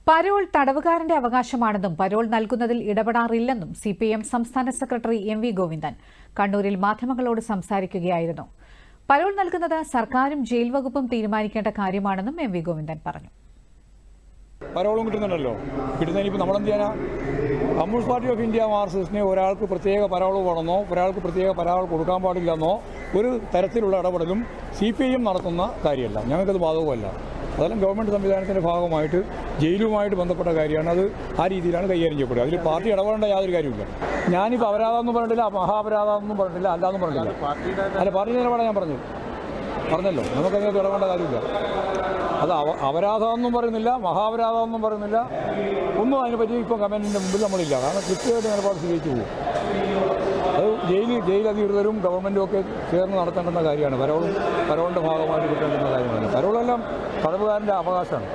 Parole തടവുകാരന്റെ അവകാശമാണെന്നും parole നൽകുന്നതിൽ ഇടപെടാറില്ലെന്നും CPM സംസ്ഥാന secretary MV. Govindan കണ്ണൂരിൽ മാധ്യമങ്ങളോട് സംസാരിക്കുകയായിരുന്നു. പരോൾ നൽകുന്നത് സർക്കാരും ജയിൽ വകുപ്പും തീരുമാനിക്കേണ്ട കാര്യമാണെന്നും എം.വി. ഗോവിന്ദൻ പറഞ്ഞു. പരോളും കിട്ടുന്നുണ്ടല്ലോ. കിട്ടുന്നതിനിപ്പോൾ നമ്മളെന്ത് ചെയ്യാനാ? കമ്മ്യൂണിസ്റ്റ് പാർട്ടി ഓഫ് ഇന്ത്യ മാർക്സിസ്റ്റിന് ഒരാൾക്ക് പ്രത്യേക പരോൾ വേണമെന്നോ ഒരാൾക്ക് പ്രത്യേക പരോൾ കൊടുക്കാൻ പാടില്ലെന്നോ ഒരു തരത്തിലുള്ള ഇടപെടലും CPIM നടത്തുന്ന കാര്യമല്ല. ഞങ്ങൾക്കത് ബാധകമല്ല. അതെല്ലാം ഗവൺമെൻറ് സംവിധാനത്തിൻ്റെ ഭാഗമായിട്ട് ജയിലുമായിട്ട് ബന്ധപ്പെട്ട കാര്യമാണ്. അത് ആ രീതിയിലാണ് കൈകാര്യം ചെയ്യപ്പെടുക. അതിൽ പാർട്ടി ഇടപെടേണ്ട യാതൊരു കാര്യമില്ല. ഞാനിപ്പോൾ അപരാധമൊന്നും പറഞ്ഞിട്ടില്ല, മഹാപരാധമൊന്നും പറഞ്ഞിട്ടില്ല, അല്ലാന്നും പറഞ്ഞിട്ടില്ല. അല്ല, പാർട്ടിയുടെ നിലപാടാണ് ഞാൻ പറഞ്ഞല്ലോ. നമുക്കതിനകത്ത് ഇടപെടേണ്ട കാര്യമില്ല. അത് അപരാധമൊന്നും പറയുന്നില്ല, മഹാപരാധമൊന്നും പറയുന്നില്ല, ഒന്നും അതിനെപ്പറ്റി ഇപ്പോൾ കമൻറ്റിൻ്റെ മുമ്പിൽ നമ്മളില്ല. കാരണം കൃത്യമായിട്ട് നിലപാട് സ്വീകരിച്ചു പോകും. അത് ജയിൽ അധികൃതരും ഗവൺമെൻറ്റും ഒക്കെ ചേർന്ന് നടത്തേണ്ടുന്ന കാര്യമാണ്. പരോളിൻ്റെ ഭാഗമായിട്ട് കിട്ടേണ്ടുന്ന കാര്യമാണ്. പരോളെല്ലാം തടവുകാരൻ്റെ അവകാശമാണ്.